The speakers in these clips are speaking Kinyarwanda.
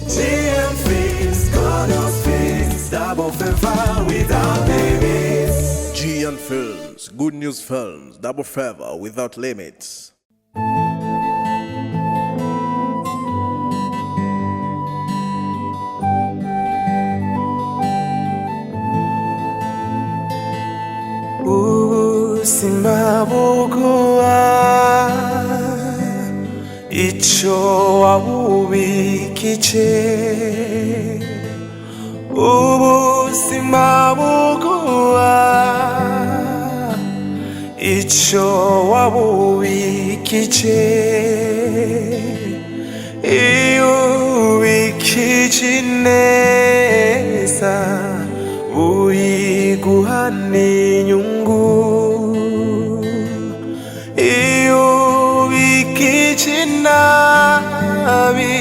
GNFILMS, good news films, double favor without limits. GNFILMS, good news films, double favor without limits. Simabuguwa icho wabubikije simabuguwa icho wabubikije ubikije neza uyiguhane inyungu nabi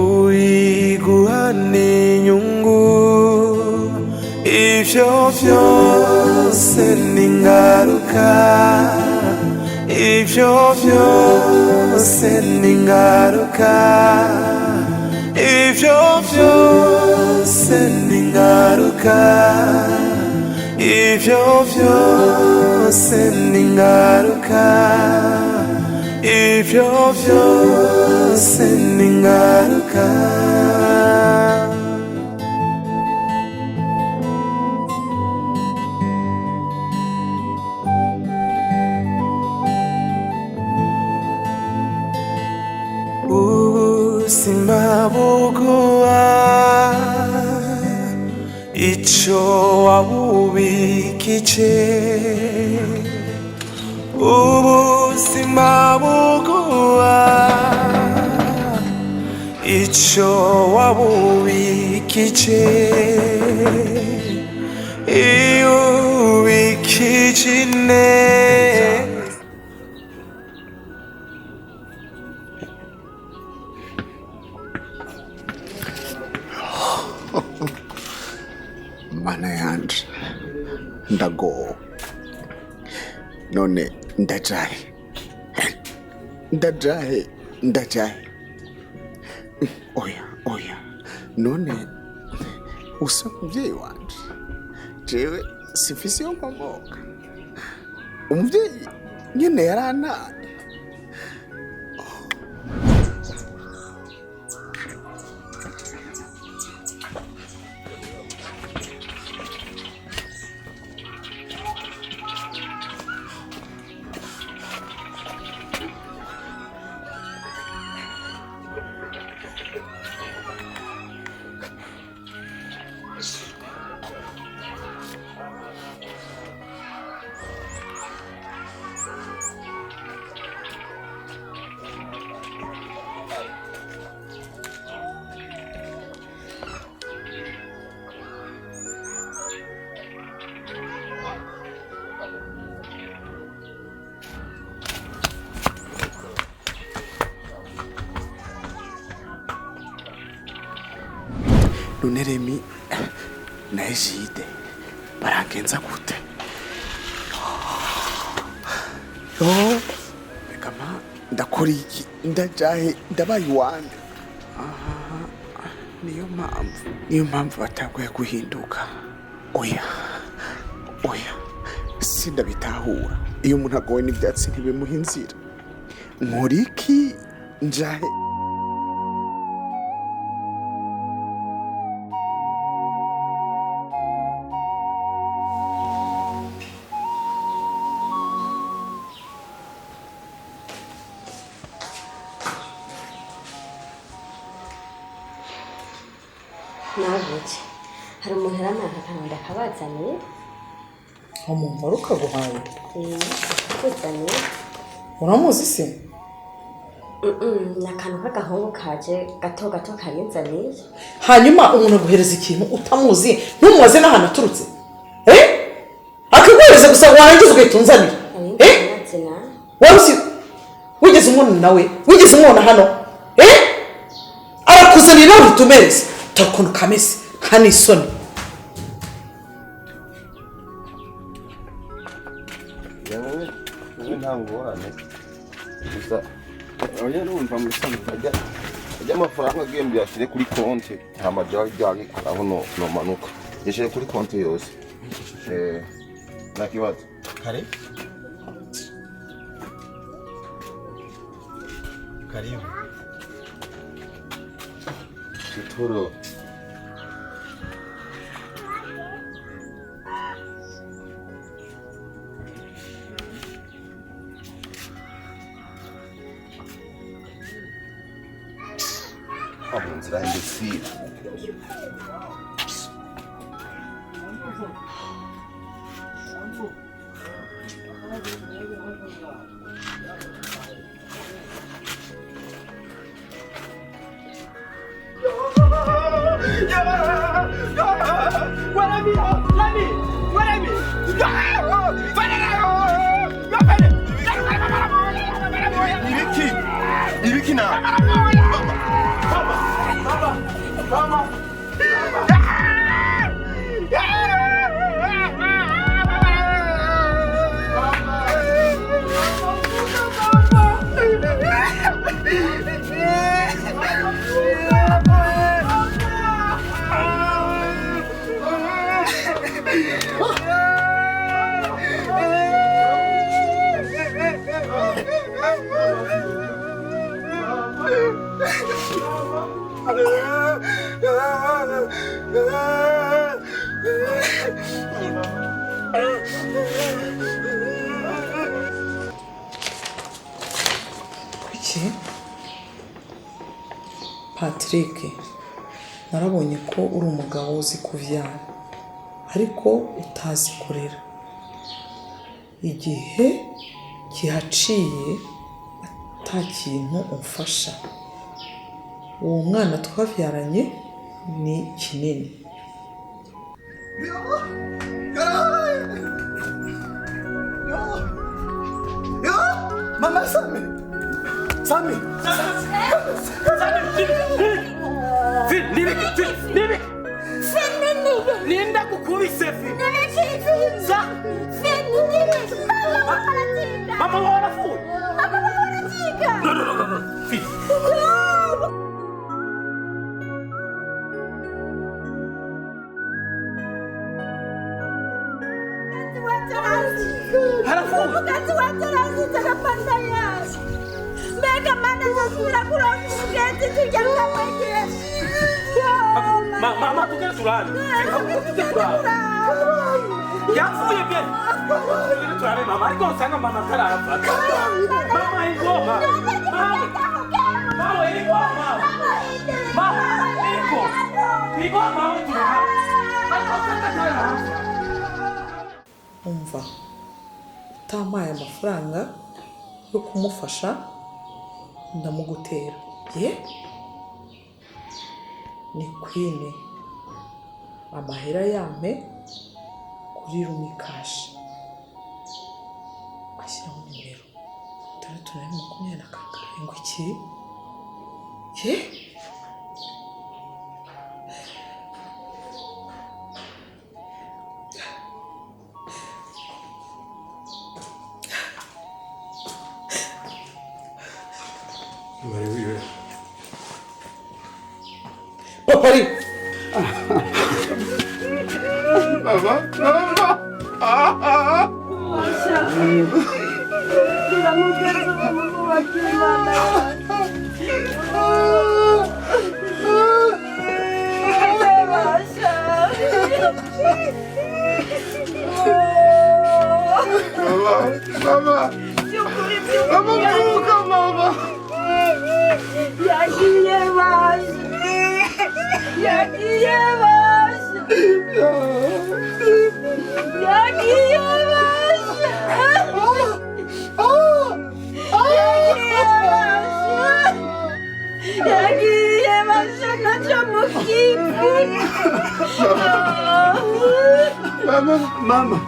uyiguhane inyungu ivyo vyose n'ingaruka ivyo vyose n'ingaruka ivyo vyose n'ingaruka ivyo vyose n'ingaruka ivyo vyose n'ingaruka ubuzima buguha ico wabubikije ubuzima buguha ico wabubikije ubikije neza. Mana yanje ndago none ndajahe oya none usa muvyeyi wanje jewe sifisi yo nkomoka umuvyeyi nyene yaranaye Neremi na Ejide baragenza gute bekama ndakora iki ndajahe ndabaye wande niyo mpamvu batagoye guhinduka oya sindabitahura iyo umuntu agowe n'ibyatsi ntibimuha inzira nkora iki njahe Nawe hari umuntu aramaka kanunda kabazaniye umuntu ukaguhaye kuzaniye uramuzi se nakantu k'agahungu kaje gato karinzaniye hanyuma umuntu aguhereza ikintu utamuzi ntumubaze n'ahantu aturutse akaguhereza gusa warangiza ugahita unzanira wigeze umwana nawe wigeze umwana hano arakuzanira nawe utumereze ukuntu kameze hano isoni ntabwo wahane gusa oya numva muri sambu y'amafaranga agembye yashire kuri konti nta majagi aho no manuka yashire kuri konti yose nakibazo kare karibu Kitoro Abunzira imbesire Ibiki na Mama Kuki? Patrick, narabonye ko uri umugabo uzi kuvyara ariko utazi kurera. Igihe kihaciye ata kintu umfasha. Uwo mwana twavyaranye ni kinini. Mama Sami! Sami! Finlin! Ninda kukubise Finlin! Mama warafuye! No. Mama tuge turane. Yapfuye pe. Tuge turane mama ariko usanga mama karapfa. Mama ingoma. Mama ingoma. Mama ingoma turane. Umva utamaye amafaranga yo kumufasha ndamugutera. Ye? Ni Queen amahera yame kuri rumikashi ashyiraho nimero 320 ngo iki? Ye? Papari! Mama Mama.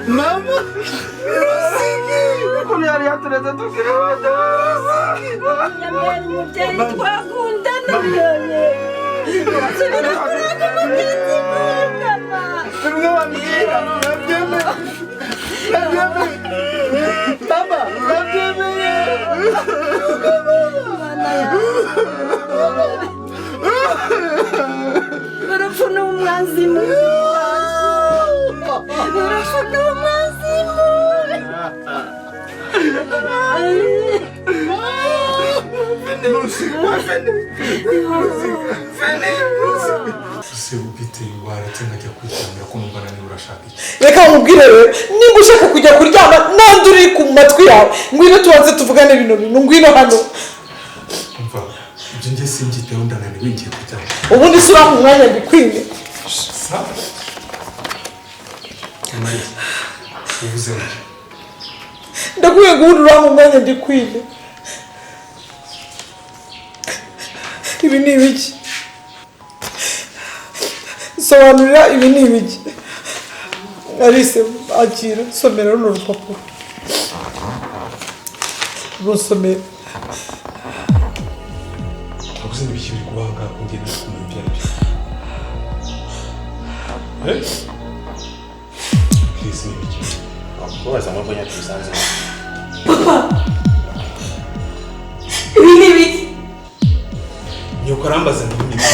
Mama. Kuni ari yatureza tukirada. urupfu ni umwazimu urupfu ni umwazimu se ubite waretse nkajya kwiryamira ko numva nani urashaka iki reka nkubwire rero nimba ushaka kujya kuryama nandi uri ku matwi yawe ngwino tubanze tuvugane bino bintu ngwino hano umva ibyo njye simbyiteho ndananiwe ngiye kuryama ubundi sura mu mwanya ndikwine Amarira uvuze ngo ndakwiye guhurira mu mwanya ndikwine ibi ni ibiki sobanurira ibi ni ibiki Alice akira somera runo rupapuro rusomera wabuze n'ibiki biri kubanga kungenda kumenya ibyo ari byo please n'ibiki kubaza ngo mbonye tusanze ibi ni ibiki nyoko arambaza n'ibiki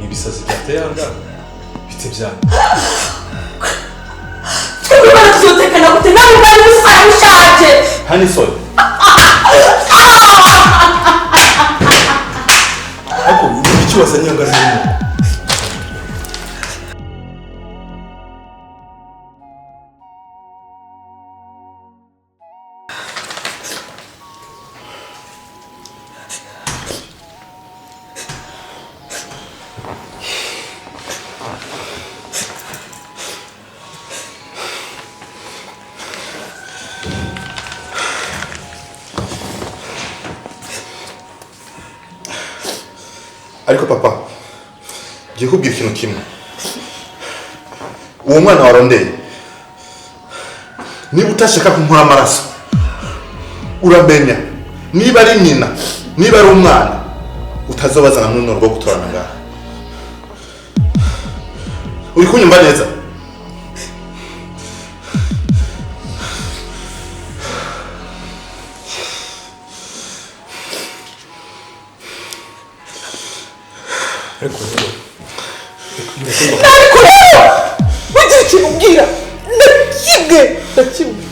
ibisazi byateye ahangaha bite byane twebwe baratuzotekana gute nawe ubwawe usaye ushaje hano isoni ariko ibiki wazanye angana n'umuntu ariko papa ngiye kubwira ikintu kimwe uwo mwana warondeye niba utashaka kunkora amaraso uramenya niba ari nyina niba ari umwana utazobazana n'uno rwo gutorana ngaha uri kunyumva neza ariko rero ariko rero ugira ikintu umbwira ndakimwe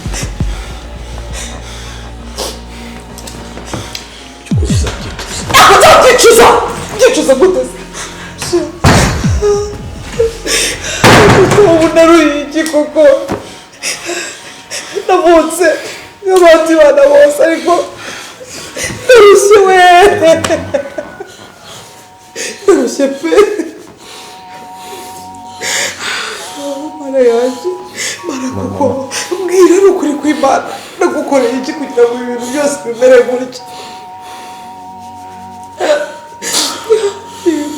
byicuza gute se ubu naruye iki koko navutse nk'abandi bana bose ariko ndarushye we ndarushye pe mana yanjye mana kuko mbwira ni ukuri kw'Imana nagukoreye iki kugira ngo ibintu byose bimere gutya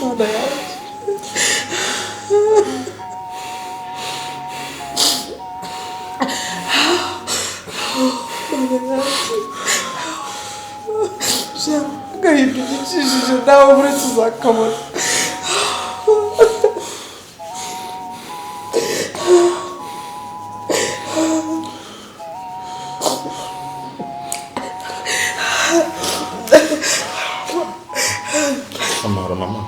mana yanjye agahinda igicishije nawe uretse uzakabona amahoro mama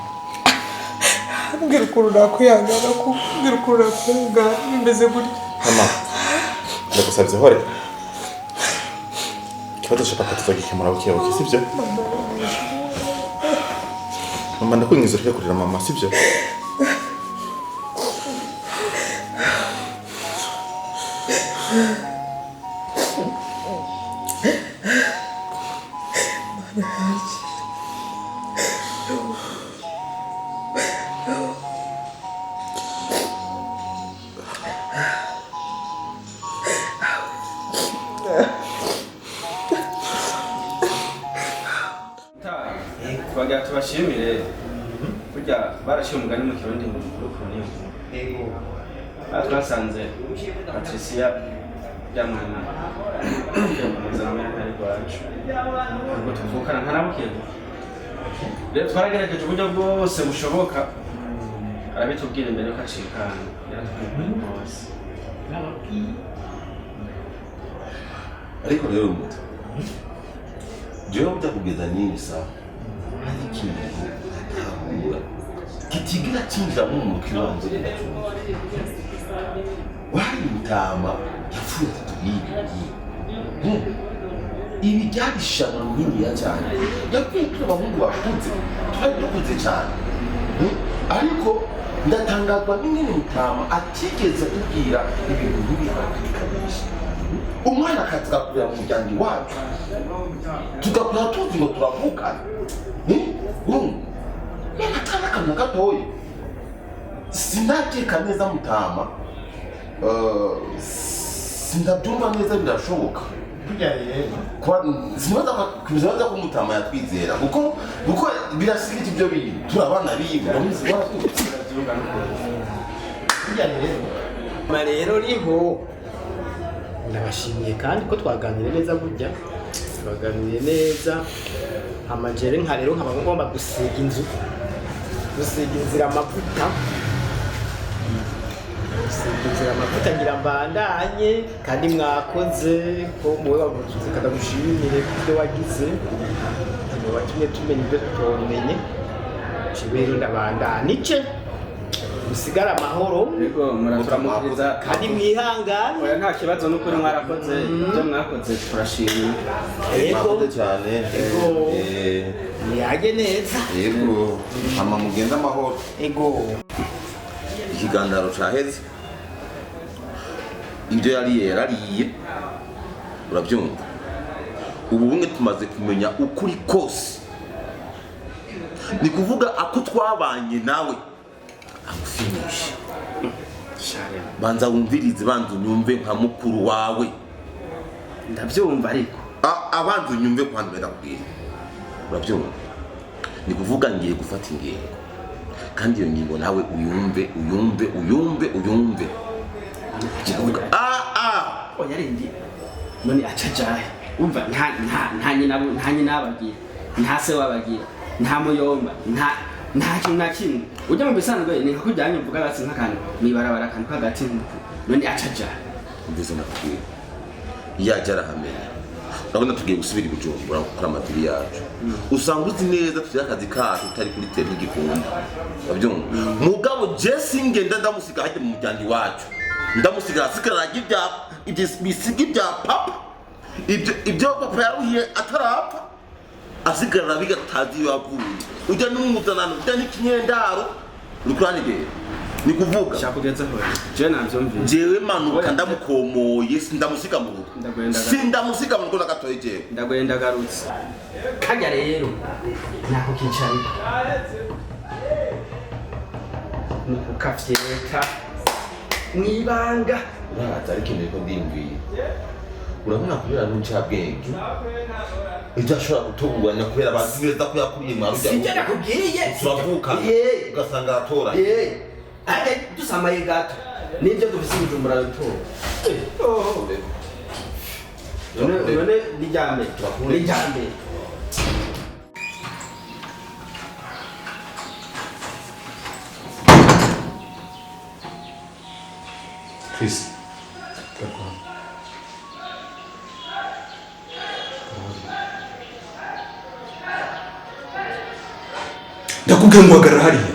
mbwira ukuntu nakwihangana mbwira ukuntu nakwihangana bimeze gutya mama ndagusabye hore ikibazo cya papa tuzagikemura buke buke sibyo mama ndakwingiza ureke kurira mama sibyo twagira tubashimire burya barashyira umugani mu kirundi ngo urupfu ni inkuru aha twasanze Patricia yamwana yakomeza n'amahirwe iwacu ubwo tuvukana nka nabukeye rero twarageregeje uburyo bwose bushoboka arabitubwira imbere ko acikana yaratubwiye bose ariko rero muto jewe byakugeza nini sawa hari ikintu ntabura kitigira kinjira mu mutwe wanjye wari mutama yapfuye tubibi ibi byarishana niniya cyane yapfuye abahungu bakunze twari dukunze cyane ariko ndatangazwa n'ingene mutama atigeze kubwira ibintu nk'ibihangikanyije umwana akaza kurera mu muryango iwacu tugakora tuzi ngo turavukana akana akantu gatoya sinakeka neza mutama sindabyumva neza birashoboka sinaza ko mutama yatwizera kuko birasiga ibyo bintu turabana bibi rero riho ndabashimiye kandi ko twaganiriye neza burya twaganiriye neza amajere nka rero nkaba ngomba gusiga inzu gusiga inzira amavuta ngira mbandanye kandi mwakoze ko muwe wavuze kadagushimire kubyo wagize mu batumye tumenya ibyo tutomenye cibero ndabandanice musigara amahoro yego muraturamukiza kandi mwihangane oya nta kibazo n'ukuri mwarakoze ibyo mwakoze turashimye yego cyane yego yage neza yego ama mugenda amahoro yego ikiganiro caheze ibyo yarariye urabyumva ubu bumwe tumaze kumenya ukuri kose ni kuvuga ako twabanye nawe amufinishe banza wumvirize banza unyumve nka mukuru wawe ndabyumva ariko abanza unyumve kwandi ndakubwira urabyumva ni kuvuga ngiye gufata ingingo kandi iyo ngingo nawe uyumve kikuvuga oya rindi none acajaye umva nta nyina abagira nta se wabagira nta muyomba nta kintu na kimwe ujya mu bisanzwe ni nka kujyanye mvuga gasi nk'akantu mwibarabara akantu k'agati none acajaye mbize nakubwira yajya arahamenya urabona tugiye gusubira i Bujumbura gukora amadiri yacu usanga uzi neza tugira akazi kacu tutari kuri teri n'igikunda urabyumva mugabo Jesse ngenda ndamusiga hajya mu muryango iwacu ndamusiga asigara bisiga ibya papa ibyo papa yaruhiye atarapfa asigara bigatazi yavuye ujya n'umuzanano ujya n'ikinyendaro rukuranigera ni kuvuga shakugezeho je navyumvise jewe manuka ndamukomoye sindamusiga mu rugo sindamusiga mu rugo na gatoye jewe ndagwenda garutse kajya rero nako kicarika nukafyeka mwibanga uraza ariko ndiko ndimviye urabona kubera n'uncabwenge ibyo ashobora kutuguranya kubera bazi neza ko yakuriye mu arujya sije nakubwiye turavuka ugasanga aratora dusamaye gato nibyo dufise Bujumbura bitora none lijambe Chris ndakubwiye ngo hagarara hariya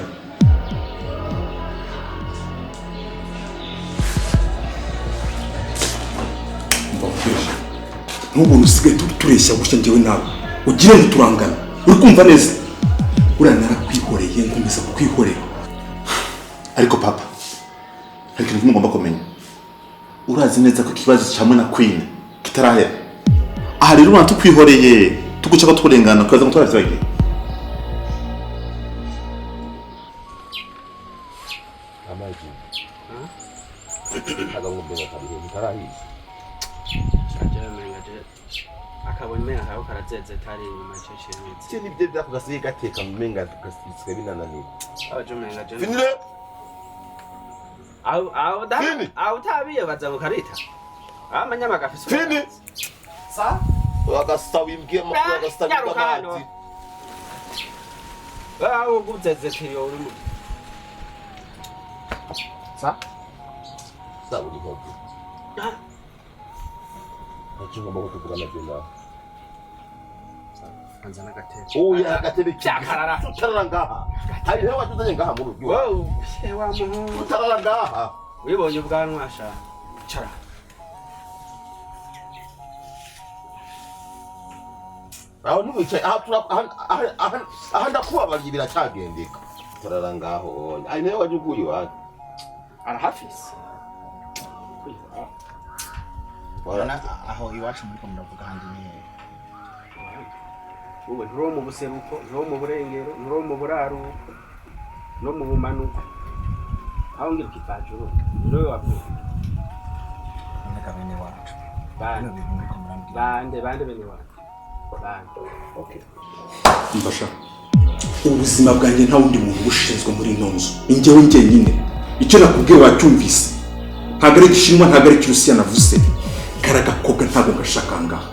n'ubuntu usigaye tureshya gutya njyewe nawe ugire ngo turangana uri kumva neza uriya narakwihoreye nkomeza kukwihorera ariko papa hari ikintu kimwe ugomba kumenya urazi neza ko ikibazo cyamwe na Queen kitarahera aha rero urana tukwihoreye tuguca ko turengana tukaza ngo turazibagiye amaji agomba kabiri bitarahiye akabona aho karazeze tari inyuma cy'icyo cyo nibyo byakugasiye gateka mu menga tugasitswe binananiye abajumenga je Finlin au tabiye baza mu karita amanyama gafise Finlin sa wagasawa imbwiye amakuru agasawa amazi aho guteze tiri uri Sa? Sawa ni hofu. Nachunga mbako tukugana tena. Anza na gatebe. Oya gatebe cyakarara. Tutarara ngaha. Hari rero watuzanye ngaha mu rugo. Wow, shewa muhungu. Tutarara ngaha. Wibonye ubwanwa sha. Cara. Aho niwicaye aha ndakubabagiye biracyagendeka. Tutarara ngaho. Ari nawe wajuguye waje. Arahafise. Wana aho iwacu muri ko muravuga handi ni Uwe nturo mu buseruko, nturo mu burengero, nturo mu buraruko, no mu bumanuko. Aho ngira kipajuru, nturo wavuye. neka bene wacu. Bande Bino bintu muri ko murambwira. bande bene wacu. Bande. Okay. Mbasha ubuzima bwanjye nta wundi muntu bushinzwe muri ino nzu ni njyewe njyenyine icyo nakubwiye wacyumvise ntabwo ari igishinwa ntabwo ari ikirusiya navuze karagakobwa ntabwo gashaka ngaha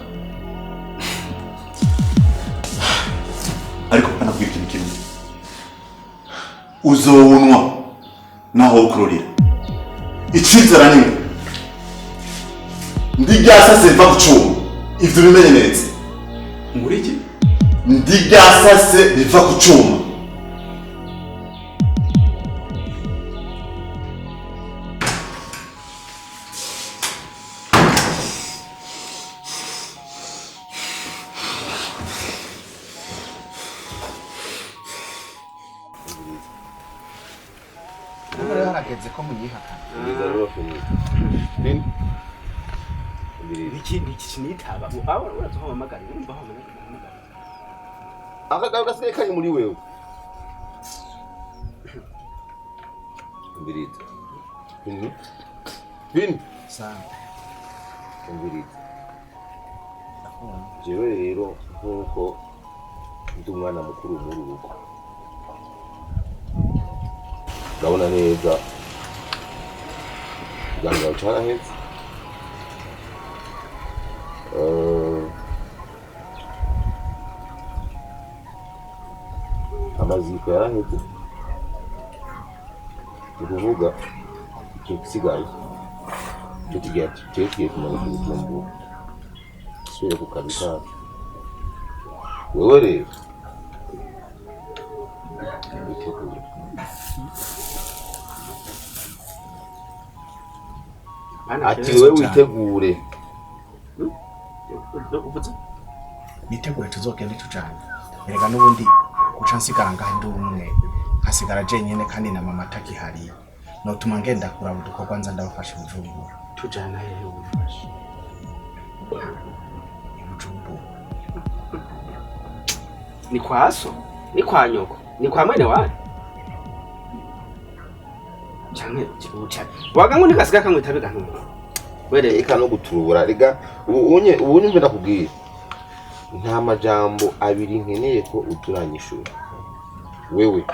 ariko kanabwira ikintu kimwe uzowunwa naho ukururira icyizera ni ndi ryasase mva gucuma ivyo bimenye neza muri iki ndi ryasase riva ku cuma harageze ko munyihakana. Iki nitaba. Aho urazohamagara, urumva aho hamagara. Akagaruka gasigaye kari muri wewe. Mbirita. Bini. Sawa. Mbirita. Jewe rero nkuko ndi umwana mukuru muri urugo. Ndabona neza. Ganga ucara heza. Amaziko yaraheze ukuvuga ikisigaye tugiye kumanuka ubutumbu sure ku kazi kacu wewe rero witegure ati wewe witegure Nitegure tuzogende tujanye. Erega nubundi uca nsigara ngaha ndi umwe hasigara jenyene kandi na mama atakihari notuma ngenda kuraba udukorwa nza ndabafasha Bujumbura. Tujana hehe ubufasha? Bujumbura. Ni kwa so, ni kwa nyoko, ni kwa mwene wani. Change kibucha. Waga ngo nikasiga kamwe tabiga ntumwe. Were eka no guturura rega ubunye mve ndakubwira. Nta majambo abiri nkeneye ko uturanyishura. Wewe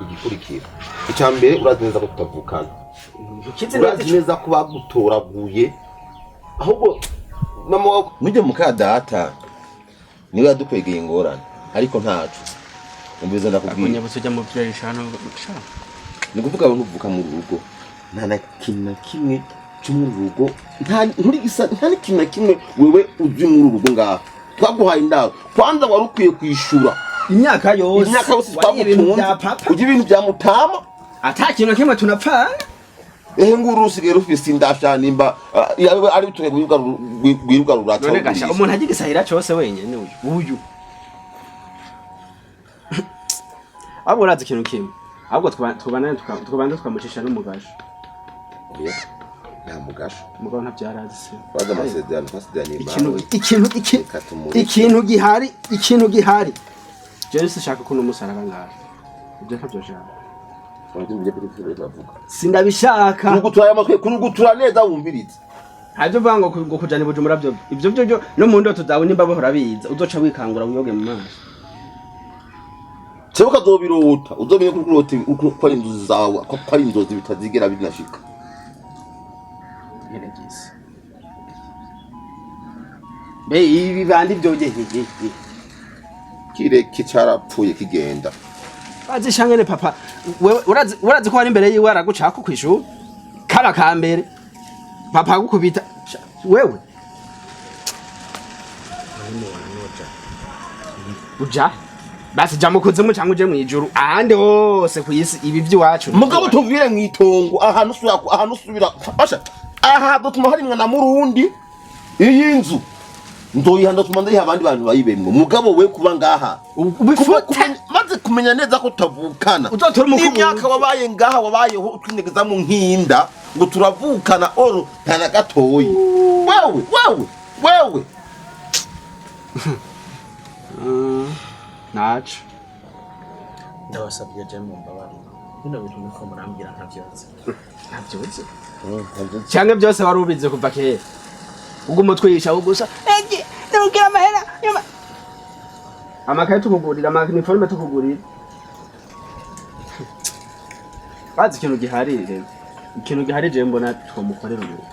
igikurikira. Icambere urazineza ko tutavukana. Urazineza ko bagutoraguye. Ahubwo mama mujye mukadata. Niwe yadukwegeye ingorane ariko ntacu. Umbiza ndakubwira. Kunyabutse ujya mu byarishano sha. Ni kuvuga abantu uvuka mu rugo. Nta na kimwe cyo mu rugo. Nta kintu na kimwe wewe uzi mu rugo ngaho. Twaguhaye indago kwanza wari ukwiye kwishura imyaka yose twagutunze ujye ibintu bya mutama atakintu kimwe tunapfana nguru usigaye rufise indasha nimba ari bitumye gwiruga ruraca none gasha umuntu agira isahira cyose wenyene uyu abo urazi ikintu kimwe ahubwo twabana tukamucisha n'umugasho ya mugasho umugabo ntabyarazi se baza amasezerano fasidanye ikintu gihari je sishaka ko numusaraba ngaho ibyo ntabyo shaka sindabishaka kurugutura neza wumvirize Hajo vango ngo kujana Bujumbura byo ibyo no mu ndoto zawe nimba bahora biza uzoca wikangura uyoge mu maso Sebuka zobirota uzomenye kurota uko ari inzozi zawe ko ari inzozi bitazigera binashika Gerageza Be ibi bandi byogeheje kireke carapfuye kigenda azishangene papa wewe urazi ko ari imbere yiwe aragucako kwishuri kaba kambere papa agukubita wewe uja basi jamukuze mu cyangwa uje mu ijuru ahande hose ku isi ibi by'iwacu mugabo tuvire mu itongo ahantu subira basha aha dutuma hari mwana murundi iyi nzu ndoyihanda tuma ndari abandi bantu bayibemwe mugabo we kuba ngaha maze kumenya neza ko tavukana imyaka wabaye ngaha wabayeho utwinegeza mu nkinda ngo turavukana oro ntana gatoyi wewe nacho ndabasabye je mu mbabari bino bintu niko murambira ntavyonze cyangwa byose wari ubize kuva kera ubwo umutwisha ugusa ndabwira amahera amakaye tukugurira amaniforme tukugurira bazi ikintu giharije mbona twamukorera ubu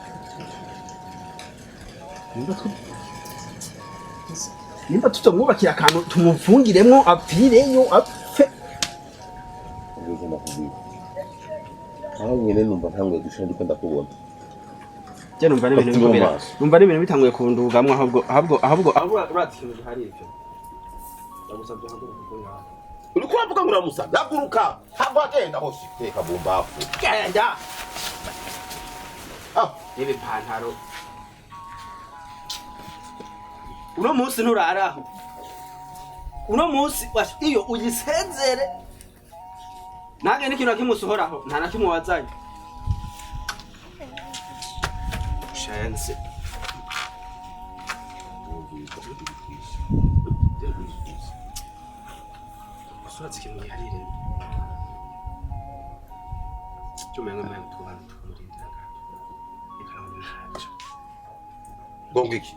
nimba tutamwubakira akantu tumuvungiremo apfireyo apfe aho nyene numva ntanguye gushaka ndiko ndakubona je numva n'ibintu bikomera numva n'ibintu bitanguye kundugamwe ahubwo urati ikintu giharije ndagusabye haguruka uri kuvuga ngo uramusabye haguruka hava agenda hose teka bombafu genda ibi pantaro uno munsi nturaraho uno munsi iyo ugisezere nange n'ikintu akimusohoraho nta na kimwe wazanye shense usuratse ikintu giharire cyumenga mwana tubana tukumurindira gato ikaramu ntacu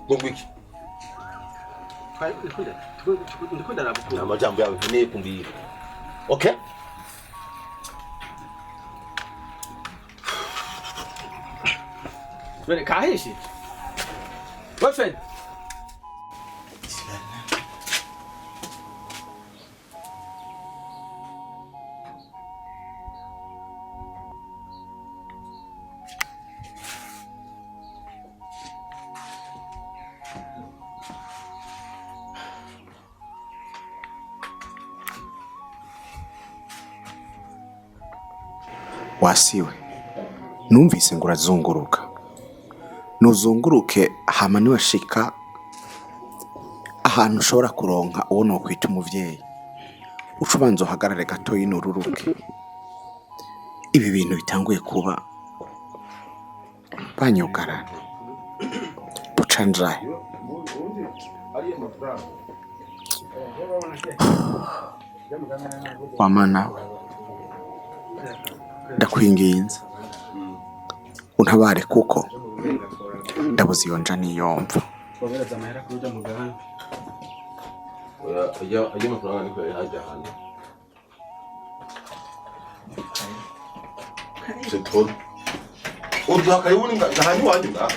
gongwiki ndikunda rabukuru amajambo yawe nkeneye kumbira okay Bene kahishi Wafed wasiwe numvise ngo urazunguruka nuzunguruke hama niwashika ahantu ushobora kuronka uwo nokwita umuvyeyi ucubanza uhagarare gato yinururuke ibi bintu bitanguye kuba banyugarana bucanjaye wamana ndakwinginze untabare kuko ndabuze iyo nja niyomva Bogereza amahera kuja mugahanga ajya mafaranga niko yajya hano setoro urwa kayibuni ngahani wanje nga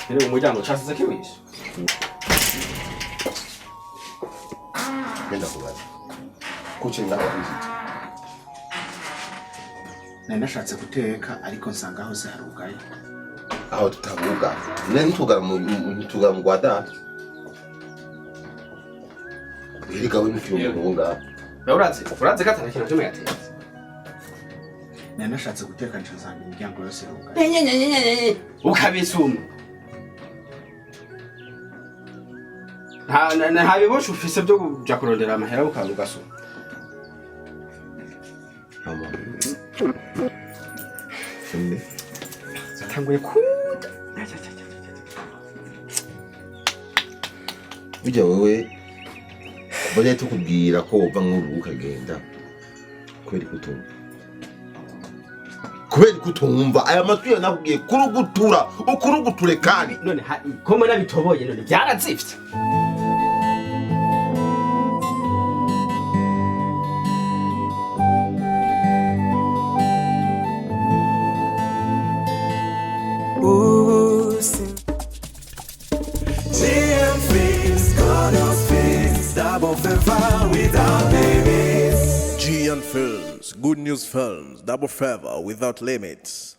ere umuryango cyasize kiwisha genda kubaza kuki ndababizi nari nashatse guteka ariko nsanga hose harugaye aho tutavuga ntitugara mu Rwanda erega we n'umuntu ngunda urazi ko atana kintu kimwe yatetse nari nashatse guteka nsanga imiryango yose irugaye ukabisuma nta bibosha ufise byo kuja kurondera amahera ugasuma zatanguye kuda bijya wewe bajya tukubwira ko wova nk'uru ukagenda kubera kutumva aya matwi ya nakubwiye kuruguture kandi none ko mbona bitoboye none byarazifite GNFILMS, God of Films, double favor without babies. GNFILMS, Good News Films, Double Favor without limits.